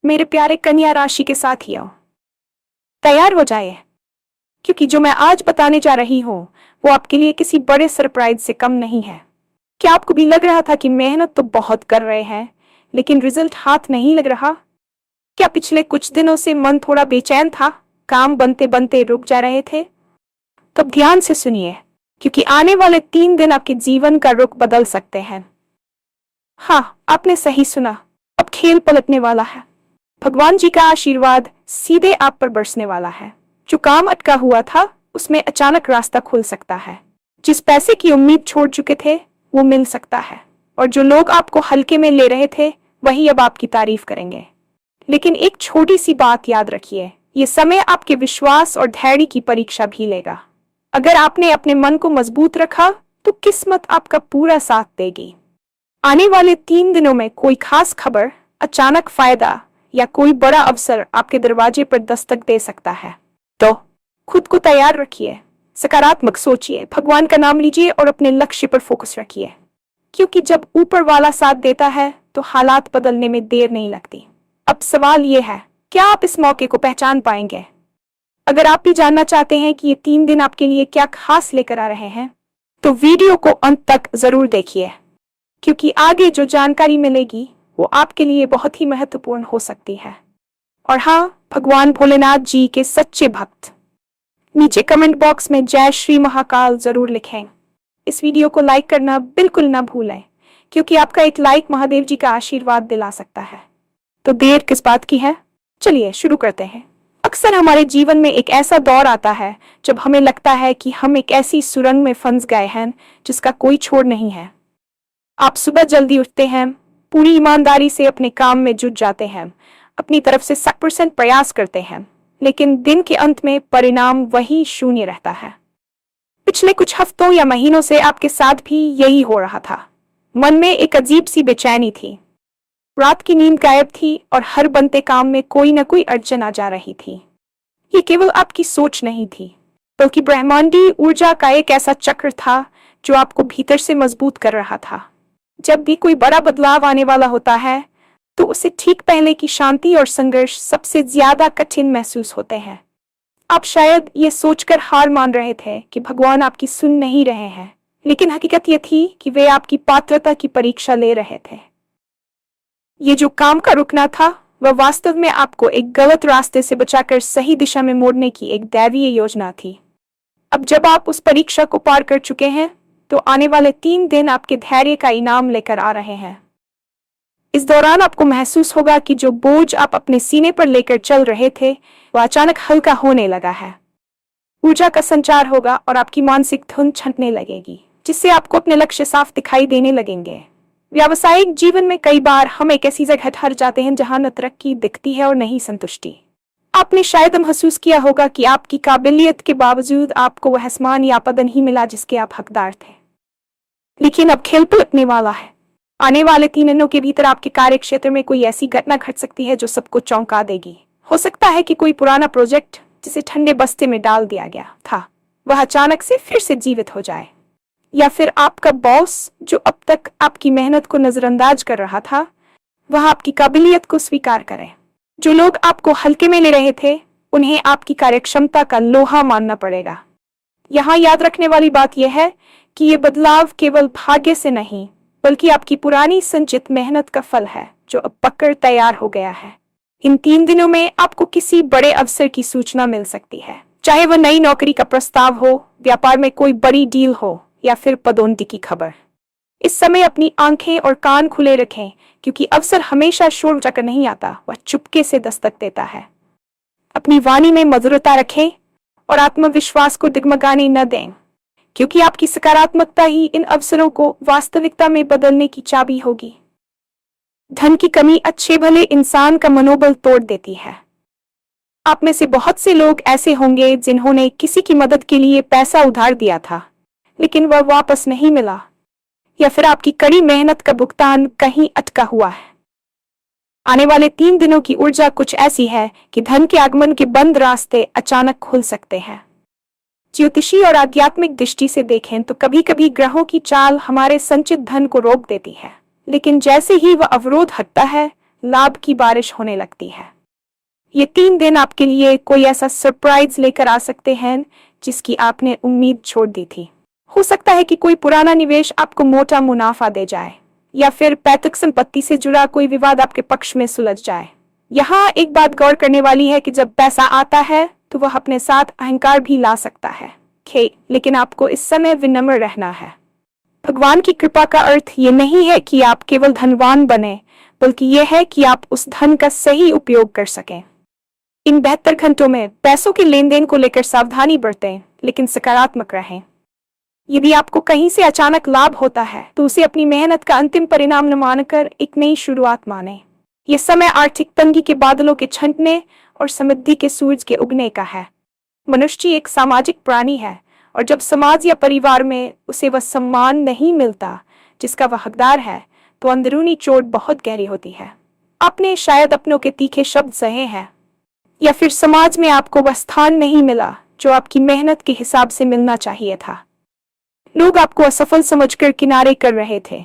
मेरे प्यारे कन्या राशि के साथियों, तैयार हो जाइए, क्योंकि जो मैं आज बताने जा रही हूँ वो आपके लिए किसी बड़े सरप्राइज से कम नहीं है। क्या आपको भी लग रहा था कि मेहनत तो बहुत कर रहे हैं लेकिन रिजल्ट हाथ नहीं लग रहा? क्या पिछले कुछ दिनों से मन थोड़ा बेचैन था, काम बनते बनते रुक जा रहे थे? तो अब ध्यान से सुनिए, क्योंकि आने वाले 3 दिन आपके जीवन का रुख बदल सकते हैं। हाँ, आपने सही सुना, अब खेल पलटने वाला है। भगवान जी का आशीर्वाद सीधे आप पर बरसने वाला है। जो काम अटका हुआ था उसमें अचानक रास्ता खुल सकता है। जिस पैसे की उम्मीद छोड़ चुके थे वो मिल सकता है, और जो लोग आपको हल्के में ले रहे थे वही अब आपकी तारीफ करेंगे। लेकिन एक छोटी सी बात याद रखिए, ये समय आपके विश्वास और धैर्य की परीक्षा भी लेगा। अगर आपने अपने मन को मजबूत रखा तो किस्मत आपका पूरा साथ देगी। आने वाले 3 दिनों में कोई खास खबर, अचानक फायदा या कोई बड़ा अवसर आपके दरवाजे पर दस्तक दे सकता है। तो खुद को तैयार रखिए, सकारात्मक सोचिए, भगवान का नाम लीजिए और अपने लक्ष्य पर फोकस रखिए, क्योंकि जब ऊपर वाला साथ देता है तो हालात बदलने में देर नहीं लगती। अब सवाल ये है, क्या आप इस मौके को पहचान पाएंगे? अगर आप भी जानना चाहते हैं कि ये 3 दिन आपके लिए क्या खास लेकर आ रहे हैं, तो वीडियो को अंत तक जरूर देखिए, क्योंकि आगे जो जानकारी मिलेगी वो आपके लिए बहुत ही महत्वपूर्ण हो सकती है। और हाँ, भगवान भोलेनाथ जी के सच्चे भक्त नीचे कमेंट बॉक्स में जय श्री महाकाल जरूर लिखें। इस वीडियो को लाइक करना बिल्कुल ना भूलें, क्योंकि आपका एक लाइक महादेव जी का आशीर्वाद दिला सकता है। तो देर किस बात की है, चलिए शुरू करते हैं। अक्सर हमारे जीवन में एक ऐसा दौर आता है जब हमें लगता है कि हम एक ऐसी सुरंग में फंस गए हैं जिसका कोई छोर नहीं है। आप सुबह जल्दी उठते हैं, पूरी ईमानदारी से अपने काम में जुट जाते हैं, अपनी तरफ से 100% प्रयास करते हैं, लेकिन दिन के अंत में परिणाम वही शून्य रहता है। पिछले कुछ हफ्तों या महीनों से आपके साथ भी यही हो रहा था। मन में एक अजीब सी बेचैनी थी, रात की नींद गायब थी और हर बनते काम में कोई न कोई अड़चन आ जा रही थी। ये केवल आपकी सोच नहीं थी, बल्कि ब्रह्मांडीय ऊर्जा का एक ऐसा चक्र था जो आपको भीतर से मजबूत कर रहा था। जब भी कोई बड़ा बदलाव आने वाला होता है तो उसे ठीक पहले की शांति और संघर्ष सबसे ज्यादा कठिन महसूस होते हैं। आप शायद ये सोचकर हार मान रहे थे कि भगवान आपकी सुन नहीं रहे हैं, लेकिन हकीकत ये थी कि वे आपकी पात्रता की परीक्षा ले रहे थे। ये जो काम का रुकना था वह वास्तव में आपको एक गलत रास्ते से बचाकर सही दिशा में मोड़ने की एक दैवीय योजना थी। अब जब आप उस परीक्षा को पार कर चुके हैं तो आने वाले 3 दिन आपके धैर्य का इनाम लेकर आ रहे हैं। इस दौरान आपको महसूस होगा कि जो बोझ आप अपने सीने पर लेकर चल रहे थे वह अचानक हल्का होने लगा है। ऊर्जा का संचार होगा और आपकी मानसिक धुन छंटने लगेगी, जिससे आपको अपने लक्ष्य साफ दिखाई देने लगेंगे। व्यावसायिक जीवन में कई बार हम एक ऐसी जगह ठहर जाते हैं जहां न तरक्की दिखती है और न ही संतुष्टि। आपने शायद महसूस किया होगा कि आपकी काबिलियत के बावजूद आपको वह सम्मान या पद नहीं मिला जिसके आप हकदार थे। लेकिन अब खेल पलटने वाला है। आने वाले 3 दिनों के भीतर आपके कार्य क्षेत्र में कोई ऐसी घटना घट सकती है जो सबको चौंका देगी। हो सकता है कि कोई पुराना प्रोजेक्ट जिसे ठंडे बस्ते में डाल दिया गया था वह अचानक से फिर से जीवित हो जाए, या फिर आपका बॉस जो अब तक आपकी मेहनत को नजरअंदाज कर रहा था वह आपकी काबिलियत को स्वीकार करे। जो लोग आपको हल्के में ले रहे थे उन्हें आपकी कार्यक्षमता का लोहा मानना पड़ेगा। यहाँ याद रखने वाली बात यह है कि ये बदलाव केवल भाग्य से नहीं बल्कि आपकी पुरानी संचित मेहनत का फल है जो अब पककर तैयार हो गया है। इन 3 दिनों में आपको किसी बड़े अवसर की सूचना मिल सकती है, चाहे वह नई नौकरी का प्रस्ताव हो, व्यापार में कोई बड़ी डील हो या फिर पदोन्नति की खबर। इस समय अपनी आंखें और कान खुले रखें, क्योंकि अवसर हमेशा शोर मचाकर नहीं आता, वह चुपके से दस्तक देता है। अपनी वाणी में मधुरता रखें और आत्मविश्वास को डगमगाने न दें, क्योंकि आपकी सकारात्मकता ही इन अवसरों को वास्तविकता में बदलने की चाबी होगी। धन की कमी अच्छे भले इंसान का मनोबल तोड़ देती है। आप में से बहुत से लोग ऐसे होंगे जिन्होंने किसी की मदद के लिए पैसा उधार दिया था लेकिन वह वापस नहीं मिला, या फिर आपकी कड़ी मेहनत का भुगतान कहीं अटका हुआ है। आने वाले 3 दिनों की ऊर्जा कुछ ऐसी है कि धन के आगमन के बंद रास्ते अचानक खुल सकते हैं। ज्योतिषी और आध्यात्मिक दृष्टि से देखें तो कभी कभी ग्रहों की चाल हमारे संचित धन को रोक देती है, लेकिन जैसे ही वह अवरोध हटता है लाभ की बारिश होने लगती है। ये 3 दिन आपके लिए कोई ऐसा सरप्राइज लेकर आ सकते हैं जिसकी आपने उम्मीद छोड़ दी थी। हो सकता है कि कोई पुराना निवेश आपको मोटा मुनाफा दे जाए, या फिर पैतृक संपत्ति से जुड़ा कोई विवाद आपके पक्ष में सुलझ जाए। यहाँ एक बात गौर करने वाली है कि जब पैसा आता है तो वह अपने साथ अहंकार भी ला सकता है। लेकिन आपको इस समय विनम्र रहना है। भगवान की कृपा का अर्थ ये नहीं है कि आप केवल धनवान बने, बल्कि यह है कि आप उस धन का सही उपयोग कर सकें। इन 72 घंटों में पैसों के लेन देन को लेकर सावधानी बरतें, लेकिन सकारात्मक रहें। यदि आपको कहीं से अचानक लाभ होता है तो उसे अपनी मेहनत का अंतिम परिणाम न मानकर एक नई शुरुआत माने। यह समय आर्थिक तंगी के बादलों के छंटने और समृद्धि के सूरज के उगने का है। मनुष्य एक सामाजिक प्राणी है, और जब समाज या परिवार में उसे वह सम्मान नहीं मिलता जिसका वह हकदार है, तो अंदरूनी चोट बहुत गहरी होती है। आपने शायद अपनों के तीखे शब्द सहे हैं, या फिर समाज में आपको वह स्थान नहीं मिला जो आपकी मेहनत के हिसाब से मिलना चाहिए था। लोग आपको असफल समझकर किनारे कर रहे थे,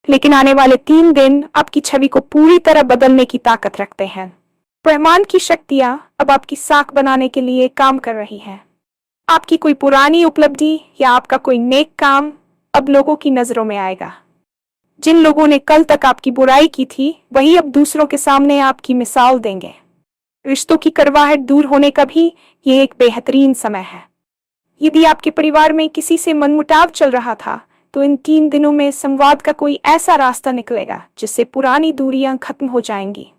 लेकिन आने वाले 3 दिन आपकी छवि को पूरी तरह बदलने की ताकत रखते हैं। ब्रह्मांड की शक्तियां अब आपकी साख बनाने के लिए काम कर रही हैं। आपकी कोई पुरानी उपलब्धि या आपका कोई नेक काम अब लोगों की नजरों में आएगा। जिन लोगों ने कल तक आपकी बुराई की थी, वही अब दूसरों के सामने आपकी मिसाल देंगे। रिश्तों की कड़वाहट दूर होने का भी ये एक बेहतरीन समय है। यदि आपके परिवार में किसी से मनमुटाव चल रहा था, तो इन 3 दिनों में संवाद का कोई ऐसा रास्ता निकलेगा जिससे पुरानी दूरियां खत्म हो जाएंगी।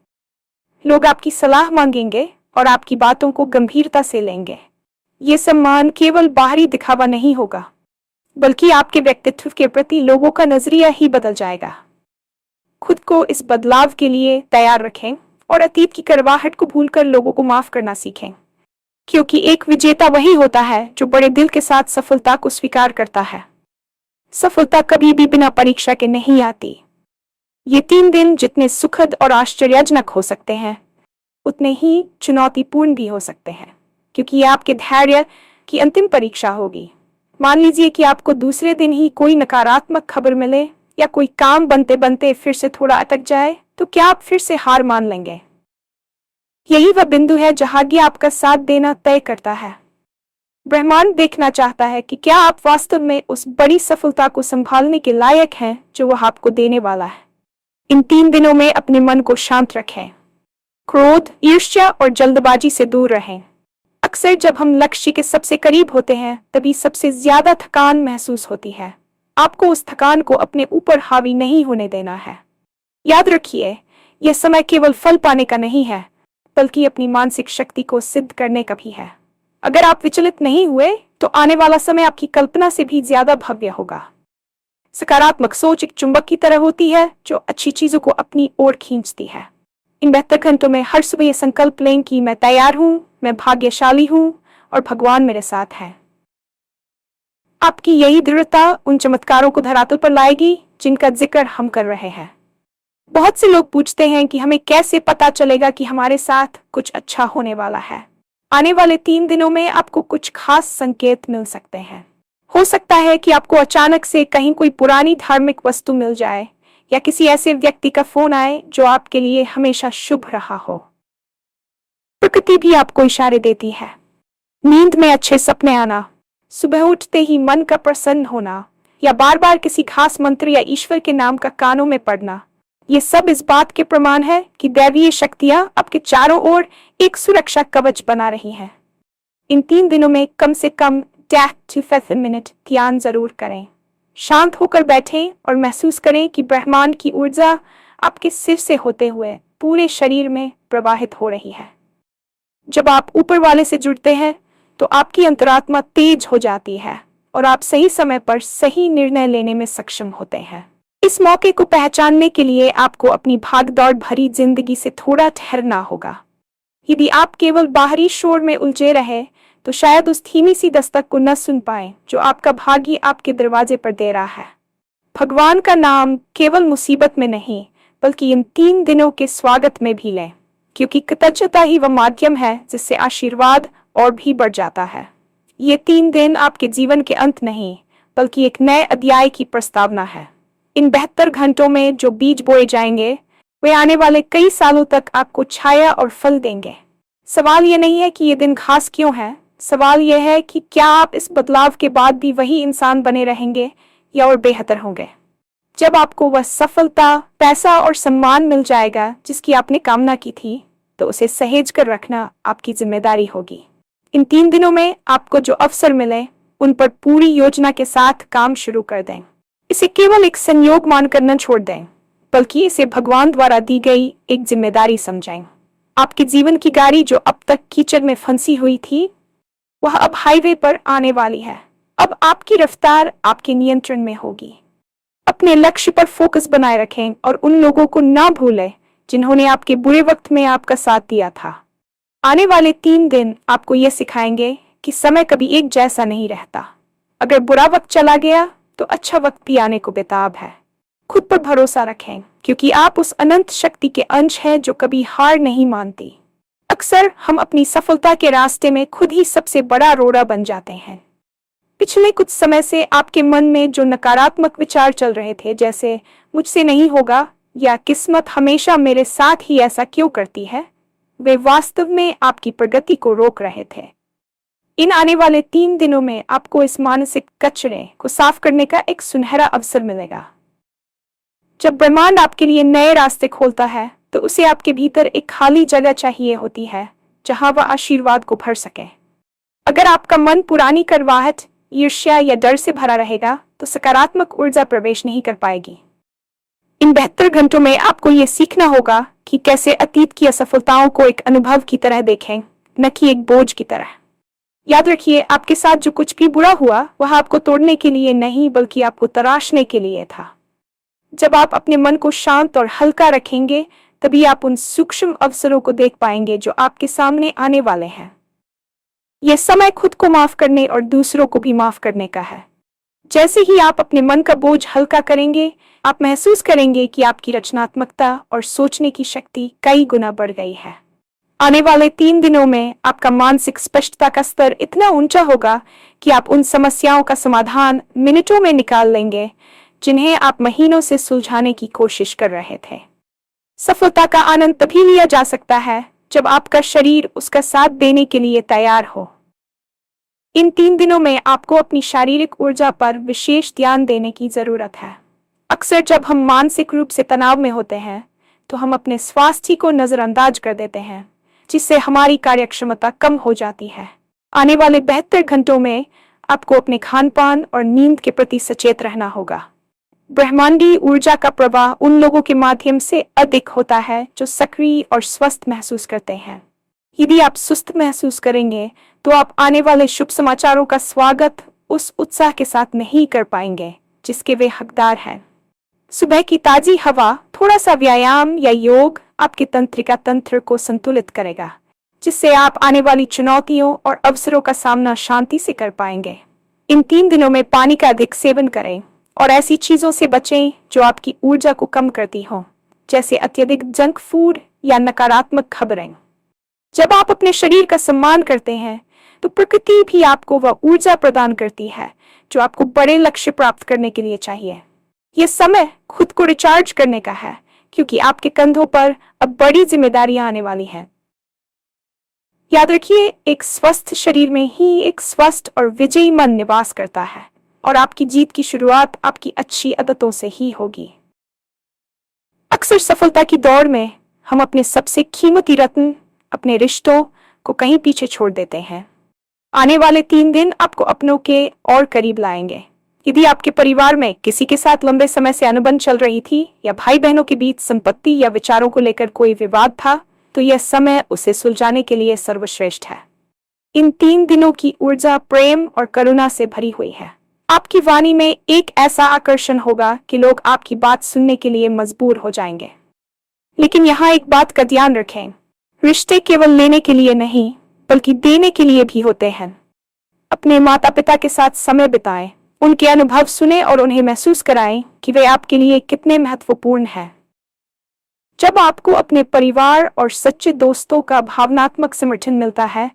लोग आपकी सलाह मांगेंगे और आपकी बातों को गंभीरता से लेंगे। ये सम्मान केवल बाहरी दिखावा नहीं होगा, बल्कि आपके व्यक्तित्व के प्रति लोगों का नजरिया ही बदल जाएगा। खुद को इस बदलाव के लिए तैयार रखें और अतीत की कड़वाहट को भूलकर लोगों को माफ करना सीखें, क्योंकि एक विजेता वही होता है जो बड़े दिल के साथ सफलता को स्वीकार करता है। सफलता कभी भी बिना परीक्षा के नहीं आती। ये 3 दिन जितने सुखद और आश्चर्यजनक हो सकते हैं, उतने ही चुनौतीपूर्ण भी हो सकते हैं, क्योंकि ये आपके धैर्य की अंतिम परीक्षा होगी। मान लीजिए कि आपको दूसरे दिन ही कोई नकारात्मक खबर मिले या कोई काम बनते बनते फिर से थोड़ा अटक जाए, तो क्या आप फिर से हार मान लेंगे? यही वह बिंदु है जहां भाग्य आपका साथ देना तय करता है। ब्रह्मांड देखना चाहता है कि क्या आप वास्तव में उस बड़ी सफलता को संभालने के लायक हैं जो वह आपको देने वाला है। इन 3 दिनों में अपने मन को शांत रखें। क्रोध, ईर्ष्या और जल्दबाजी से दूर रहें। अक्सर जब हम लक्ष्य के सबसे करीब होते हैं, तभी सबसे ज्यादा थकान महसूस होती है। आपको उस थकान को अपने ऊपर हावी नहीं होने देना है। याद रखिए, यह समय केवल फल पाने का नहीं है, बल्कि अपनी मानसिक शक्ति को सिद्ध करने का भी है। अगर आप विचलित नहीं हुए, तो आने वाला समय आपकी कल्पना से भी ज्यादा भव्य होगा। सकारात्मक सोच एक चुंबक की तरह होती है जो अच्छी चीजों को अपनी ओर खींचती है। इन 72 घंटों में हर सुबह यह संकल्प लें कि मैं तैयार हूं, मैं भाग्यशाली हूं और भगवान मेरे साथ है। आपकी यही दृढ़ता उन चमत्कारों को धरातल पर लाएगी जिनका जिक्र हम कर रहे हैं। बहुत से लोग पूछते हैं कि हमें कैसे पता चलेगा कि हमारे साथ कुछ अच्छा होने वाला है। आने वाले 3 दिनों में आपको कुछ खास संकेत मिल सकते हैं। हो सकता है कि आपको अचानक से कहीं कोई पुरानी धार्मिक वस्तु मिल जाए, या किसी ऐसे व्यक्ति का फोन आए जो आपके लिए हमेशा शुभ रहा हो। प्रकृति भी आपको इशारे देती है। नींद में अच्छे सपने आना, सुबह उठते ही मन का प्रसन्न होना, या बार बार किसी खास मंत्र या ईश्वर के नाम का कानों में पढ़ना, ये सब इस बात के प्रमाण है कि दैवीय शक्तियां आपके चारों ओर एक सुरक्षा कवच बना रही हैं। इन 3 दिनों में कम से कम 10 to 15 मिनट ध्यान जरूर करें। शांत होकर बैठें और महसूस करें कि ब्रह्मांड की ऊर्जा आपके सिर से होते हुए पूरे शरीर में प्रवाहित हो रही है। जब आप ऊपर वाले से जुड़ते हैं, तो आपकी अंतरात्मा तेज हो जाती है और आप सही समय पर सही निर्णय लेने में सक्षम होते हैं। इस मौके को पहचानने के लिए आपको अपनी भागदौड़ भरी जिंदगी से थोड़ा ठहरना होगा। यदि आप केवल बाहरी शोर में उलझे रहे, तो शायद उस धीमी सी दस्तक को न सुन पाए जो आपका भाग्य आपके दरवाजे पर दे रहा है। भगवान का नाम केवल मुसीबत में नहीं, बल्कि इन 3 दिनों के स्वागत में भी लें, क्योंकि कृतज्ञता ही वह माध्यम है जिससे आशीर्वाद और भी बढ़ जाता है। ये 3 दिन आपके जीवन के अंत नहीं, बल्कि एक नए अध्याय की प्रस्तावना है। इन 72 घंटों में जो बीज बोए जाएंगे, वे आने वाले कई सालों तक आपको छाया और फल देंगे। सवाल यह नहीं है कि ये दिन खास क्यों है, सवाल यह है कि क्या आप इस बदलाव के बाद भी वही इंसान बने रहेंगे या और बेहतर होंगे। जब आपको वह सफलता, पैसा और सम्मान मिल जाएगा जिसकी आपने कामना की थी, तो उसे सहेज कर रखना आपकी जिम्मेदारी होगी। इन 3 दिनों में आपको जो अवसर मिले, उन पर पूरी योजना के साथ काम शुरू कर दें। इसे केवल एक संयोग मानकर न छोड़ दें, बल्कि इसे भगवान द्वारा दी गई एक जिम्मेदारी समझें। आपके जीवन की गाड़ी जो अब तक कीचड़ में फंसी हुई थी, वह अब हाईवे पर आने वाली है। अब आपकी रफ्तार आपके नियंत्रण में होगी। अपने लक्ष्य पर फोकस बनाए रखें और उन लोगों को ना भूलें जिन्होंने आपके बुरे वक्त में आपका साथ दिया था। आने वाले 3 दिन आपको यह सिखाएंगे कि समय कभी एक जैसा नहीं रहता। अगर बुरा वक्त चला गया तो अच्छा वक्त भी आने को बेताब है। खुद पर भरोसा रखें, क्योंकि आप उस अनंत शक्ति के अंश हैं जो कभी हार नहीं मानती। अक्सर हम अपनी सफलता के रास्ते में खुद ही सबसे बड़ा रोड़ा बन जाते हैं। पिछले कुछ समय से आपके मन में जो नकारात्मक विचार चल रहे थे, जैसे मुझसे नहीं होगा या किस्मत हमेशा मेरे साथ ही ऐसा क्यों करती है, वे वास्तव में आपकी प्रगति को रोक रहे थे। इन आने वाले 3 दिनों में आपको इस मानसिक कचरे को साफ करने का एक सुनहरा अवसर मिलेगा। जब ब्रह्मांड आपके लिए नए रास्ते खोलता है, तो उसे आपके भीतर एक खाली जगह चाहिए होती है जहां वह आशीर्वाद को भर सके। अगर आपका मन पुरानी करवाहट, ईर्ष्या या डर से भरा रहेगा, तो सकारात्मक ऊर्जा प्रवेश नहीं कर पाएगी। इन 72 घंटों में आपको यह सीखना होगा कि कैसे अतीत की असफलताओं को एक अनुभव की तरह देखें, न कि एक बोझ की तरह। याद रखिए, आपके साथ जो कुछ भी बुरा हुआ, वह आपको तोड़ने के लिए नहीं, बल्कि आपको तराशने के लिए था। जब आप अपने मन को शांत और हल्का रखेंगे, तभी आप उन सूक्ष्म अवसरों को देख पाएंगे जो आपके सामने आने वाले हैं। यह समय खुद को माफ करने और दूसरों को भी माफ करने का है। जैसे ही आप अपने मन का बोझ हल्का करेंगे, आप महसूस करेंगे कि आपकी रचनात्मकता और सोचने की शक्ति कई गुना बढ़ गई है। आने वाले 3 दिनों में आपका मानसिक स्पष्टता का स्तर इतना ऊंचा होगा कि आप उन समस्याओं का समाधान मिनटों में निकाल लेंगे जिन्हें आप महीनों से सुलझाने की कोशिश कर रहे थे। सफलता का आनंद तभी लिया जा सकता है जब आपका शरीर उसका साथ देने के लिए तैयार हो। इन 3 दिनों में आपको अपनी शारीरिक ऊर्जा पर विशेष ध्यान देने की जरूरत है। अक्सर जब हम मानसिक रूप से तनाव में होते हैं, तो हम अपने स्वास्थ्य को नजरअंदाज कर देते हैं, जिससे हमारी कार्यक्षमता कम हो जाती है। आने वाले 72 घंटों में आपको अपने खान-पान और नींद के प्रति सचेत रहना होगा। ब्रह्मांडीय ऊर्जा का प्रवाह उन लोगों के माध्यम से अधिक होता है जो सक्रिय और स्वस्थ महसूस करते हैं। यदि आप सुस्त महसूस करेंगे, तो आप आने वाले शुभ समाचारों का स्वागत उस उत्साह के साथ नहीं कर पाएंगे जिसके वे हकदार हैं। सुबह की ताजी हवा, थोड़ा सा व्यायाम या योग आपके तंत्रिका तंत्र को संतुलित करेगा, जिससे आप आने वाली चुनौतियों और अवसरों का सामना शांति से कर पाएंगे। इन 3 दिनों में पानी का अधिक सेवन करें और ऐसी चीजों से बचें जो आपकी ऊर्जा को कम करती हो, जैसे अत्यधिक जंक फूड या नकारात्मक खबरें। जब आप अपने शरीर का सम्मान करते हैं, तो प्रकृति भी आपको वह ऊर्जा प्रदान करती है जो आपको बड़े लक्ष्य प्राप्त करने के लिए चाहिए। यह समय खुद को रिचार्ज करने का है, क्योंकि आपके कंधों पर अब बड़ी जिम्मेदारियां आने वाली हैं। याद रखिए, एक स्वस्थ शरीर में ही एक स्वस्थ और विजयी मन निवास करता है, और आपकी जीत की शुरुआत आपकी अच्छी आदतों से ही होगी। अक्सर सफलता की दौड़ में हम अपने सबसे कीमती रत्न, अपने रिश्तों को कहीं पीछे छोड़ देते हैं। आने वाले 3 दिन आपको अपनों के और करीब लाएंगे। यदि आपके परिवार में किसी के साथ लंबे समय से अनबन चल रही थी, या भाई बहनों के बीच संपत्ति या विचारों को लेकर कोई विवाद था, तो यह समय उसे सुलझाने के लिए सर्वश्रेष्ठ है। इन 3 दिनों की ऊर्जा प्रेम और करुणा से भरी हुई है। आपकी वाणी में एक ऐसा आकर्षण होगा कि लोग आपकी बात सुनने के लिए मजबूर हो जाएंगे। लेकिन यहाँ एक बात का ध्यान रखें, रिश्ते केवल लेने के लिए नहीं, बल्कि देने के लिए भी होते हैं। अपने माता पिता के साथ समय बिताएं, उनके अनुभव सुने और उन्हें महसूस कराएं कि वे आपके लिए कितने महत्वपूर्ण हैं। जब आपको अपने परिवार और सच्चे दोस्तों का भावनात्मक समर्थन मिलता है,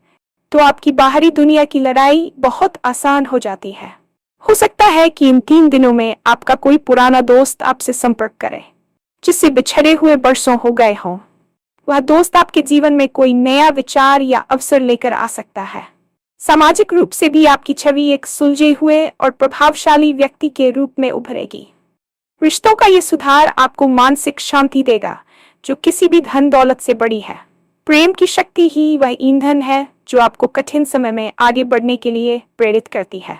तो आपकी बाहरी दुनिया की लड़ाई बहुत आसान हो जाती है। हो सकता है कि इन 3 दिनों में आपका कोई पुराना दोस्त आपसे संपर्क करे, जिससे बिछड़े हुए बरसों हो गए हों। वह दोस्त आपके जीवन में कोई नया विचार या अवसर लेकर आ सकता है। सामाजिक रूप से भी आपकी छवि एक सुलझे हुए और प्रभावशाली व्यक्ति के रूप में उभरेगी। रिश्तों का ये सुधार आपको मानसिक शांति देगा, जो किसी भी धन दौलत से बड़ी है। प्रेम की शक्ति ही वह ईंधन है जो आपको कठिन समय में आगे बढ़ने के लिए प्रेरित करती है।